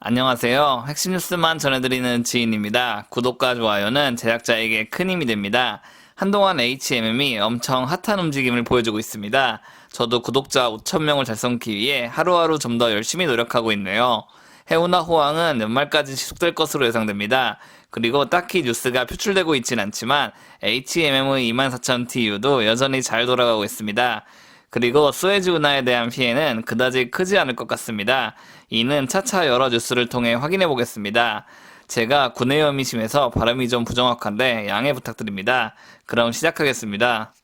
안녕하세요. 핵심 뉴스만 전해드리는 지인입니다. 구독과 좋아요는 제작자에게 큰 힘이 됩니다. 한동안 HMM이 엄청 핫한 움직임을 보여주고 있습니다. 저도 구독자 5,000명을 달성하기 위해 하루하루 좀 더 열심히 노력하고 있네요. 해우나 호황은 연말까지 지속될 것으로 예상됩니다. 그리고 딱히 뉴스가 표출되고 있진 않지만 HMM의 24,000TU도 여전히 잘 돌아가고 있습니다. 그리고 수에즈 운하에 대한 피해는 그다지 크지 않을 것 같습니다. 이는 차차 여러 뉴스를 통해 확인해 보겠습니다. 제가 구내염이 심해서 발음이 좀 부정확한데 양해 부탁드립니다. 그럼 시작하겠습니다.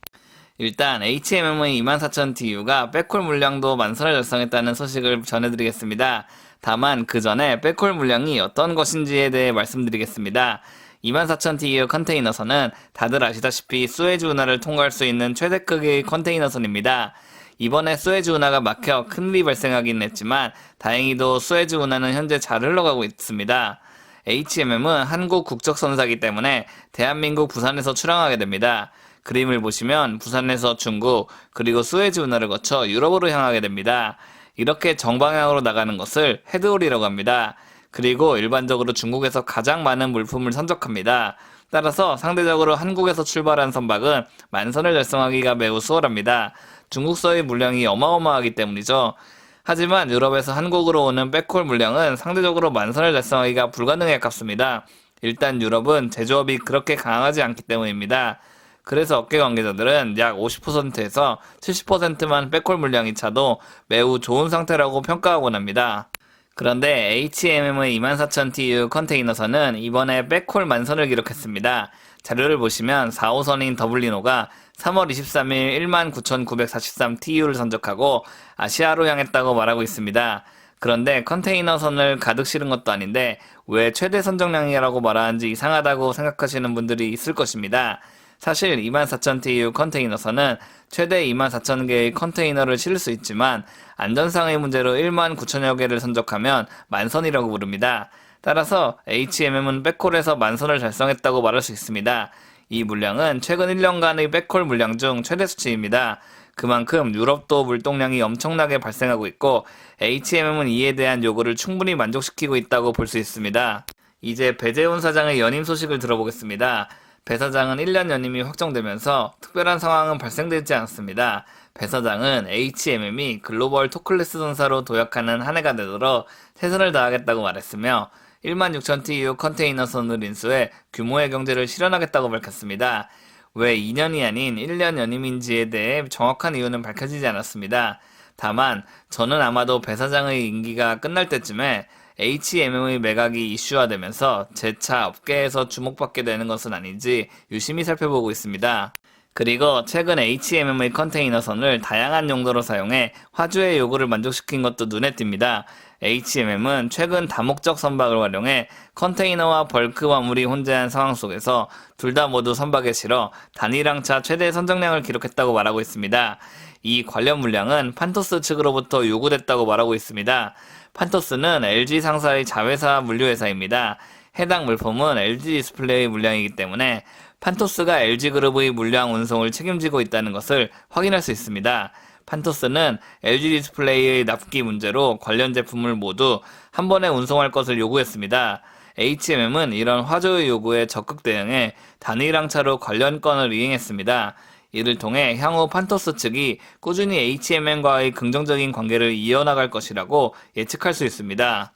일단 HMM의 24,000TU가 백홀 물량도 만선을 달성했다는 소식을 전해드리겠습니다. 다만 그 전에 백홀 물량이 어떤 것인지에 대해 말씀드리겠습니다. 24,000TU 컨테이너선은 다들 아시다시피 수에즈 운하를 통과할 수 있는 최대 크기의 컨테이너선입니다. 이번에 수에즈 운하가 막혀 큰일이 발생하긴 했지만 다행히도 수에즈 운하는 현재 잘 흘러가고 있습니다. HMM은 한국 국적선사이기 때문에 대한민국 부산에서 출항하게 됩니다. 그림을 보시면 부산에서 중국 그리고 수에즈 운하를 거쳐 유럽으로 향하게 됩니다. 이렇게 정방향으로 나가는 것을 헤드홀이라고 합니다. 그리고 일반적으로 중국에서 가장 많은 물품을 선적합니다. 따라서 상대적으로 한국에서 출발한 선박은 만선을 달성하기가 매우 수월합니다. 중국서의 물량이 어마어마하기 때문이죠. 하지만 유럽에서 한국으로 오는 백홀 물량은 상대적으로 만선을 달성하기가 불가능에 가깝습니다. 일단 유럽은 제조업이 그렇게 강하지 않기 때문입니다. 그래서 업계 관계자들은 약 50%에서 70%만 백홀 물량이 차도 매우 좋은 상태라고 평가하곤 합니다. 그런데 HMM의 24,000TU 컨테이너선은 이번에 백홀 만선을 기록했습니다. 자료를 보시면 4호선인 더블리노가 3월 23일 19,943TU를 선적하고 아시아로 향했다고 말하고 있습니다. 그런데 컨테이너선을 가득 실은 것도 아닌데 왜 최대 선적량이라고 말하는지 이상하다고 생각하시는 분들이 있을 것입니다. 사실 24,000TU 컨테이너선은 최대 24,000개의 컨테이너를 실을 수 있지만 안전상의 문제로 19,000여 개를 선적하면 만선이라고 부릅니다. 따라서 HMM은 백홀에서 만선을 달성했다고 말할 수 있습니다. 이 물량은 최근 1년간의 백홀 물량 중 최대 수치입니다. 그만큼 유럽도 물동량이 엄청나게 발생하고 있고 HMM은 이에 대한 요구를 충분히 만족시키고 있다고 볼 수 있습니다. 이제 배재훈 사장의 연임 소식을 들어보겠습니다. 배 사장은 1년 연임이 확정되면서 특별한 상황은 발생되지 않았습니다. 배 사장은 HMM이 글로벌 토클래스 선사로 도약하는 한 해가 되도록 최선을 다하겠다고 말했으며 16,000TU 컨테이너선을 인수해 규모의 경제를 실현하겠다고 밝혔습니다. 왜 2년이 아닌 1년 연임인지에 대해 정확한 이유는 밝혀지지 않았습니다. 다만 저는 아마도 배 사장의 임기가 끝날 때쯤에 HMM의 매각이 이슈화되면서 재차 업계에서 주목받게 되는 것은 아닌지 유심히 살펴보고 있습니다. 그리고 최근 HMM의 컨테이너선을 다양한 용도로 사용해 화주의 요구를 만족시킨 것도 눈에 띕니다. HMM은 최근 다목적 선박을 활용해 컨테이너와 벌크 화물이 혼재한 상황 속에서 둘 다 모두 선박에 실어 단일항차 최대 선적량을 기록했다고 말하고 있습니다. 이 관련 물량은 판토스 측으로부터 요구됐다고 말하고 있습니다. 판토스는 LG 상사의 자회사 물류회사입니다. 해당 물품은 LG 디스플레이의 물량이기 때문에 판토스가 LG그룹의 물량 운송을 책임지고 있다는 것을 확인할 수 있습니다. 판토스는 LG 디스플레이의 납기 문제로 관련 제품을 모두 한 번에 운송할 것을 요구했습니다. HMM은 이런 화조의 요구에 적극 대응해 단일항차로 관련 건을 이행했습니다. 이를 통해 향후 판토스 측이 꾸준히 HMM과의 긍정적인 관계를 이어나갈 것이라고 예측할 수 있습니다.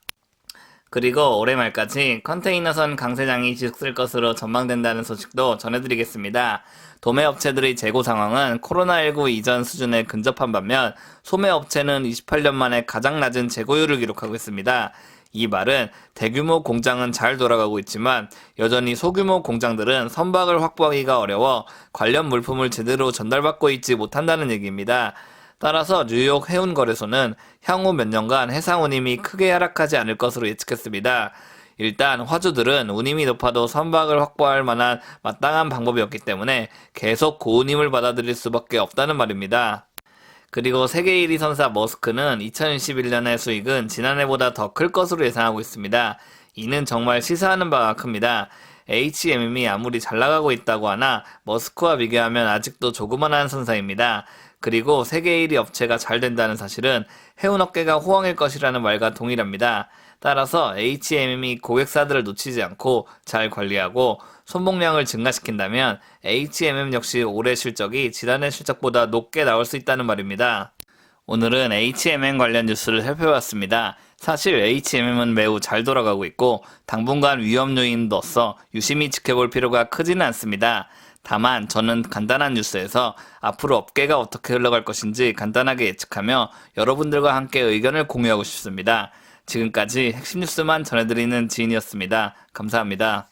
그리고 올해 말까지 컨테이너선 강세장이 지속될 것으로 전망된다는 소식도 전해드리겠습니다. 도매업체들의 재고 상황은 코로나19 이전 수준에 근접한 반면 소매업체는 28년 만에 가장 낮은 재고율을 기록하고 있습니다. 이 말은 대규모 공장은 잘 돌아가고 있지만 여전히 소규모 공장들은 선박을 확보하기가 어려워 관련 물품을 제대로 전달받고 있지 못한다는 얘기입니다. 따라서 뉴욕 해운거래소는 향후 몇 년간 해상 운임이 크게 하락하지 않을 것으로 예측했습니다. 일단 화주들은 운임이 높아도 선박을 확보할 만한 마땅한 방법이 없기 때문에 계속 고운임을 받아들일 수밖에 없다는 말입니다. 그리고 세계 1위 선사 머스크는 2021년의 수익은 지난해보다 더 클 것으로 예상하고 있습니다. 이는 정말 시사하는 바가 큽니다. H&M이 아무리 잘 나가고 있다고 하나 머스크와 비교하면 아직도 조그만한 선사입니다. 그리고 세계 1위 업체가 잘 된다는 사실은 해운 업계가 호황일 것이라는 말과 동일합니다. 따라서 H&M이 고객사들을 놓치지 않고 잘 관리하고 손목량을 증가시킨다면 H&M 역시 올해 실적이 지난해 실적보다 높게 나올 수 있다는 말입니다. 오늘은 H&M 관련 뉴스를 살펴봤습니다. 사실 H&M은 매우 잘 돌아가고 있고 당분간 위험 요인으로서 유심히 지켜볼 필요가 크지는 않습니다. 다만 저는 간단한 뉴스에서 앞으로 업계가 어떻게 흘러갈 것인지 간단하게 예측하며 여러분들과 함께 의견을 공유하고 싶습니다. 지금까지 핵심 뉴스만 전해드리는 지인이었습니다. 감사합니다.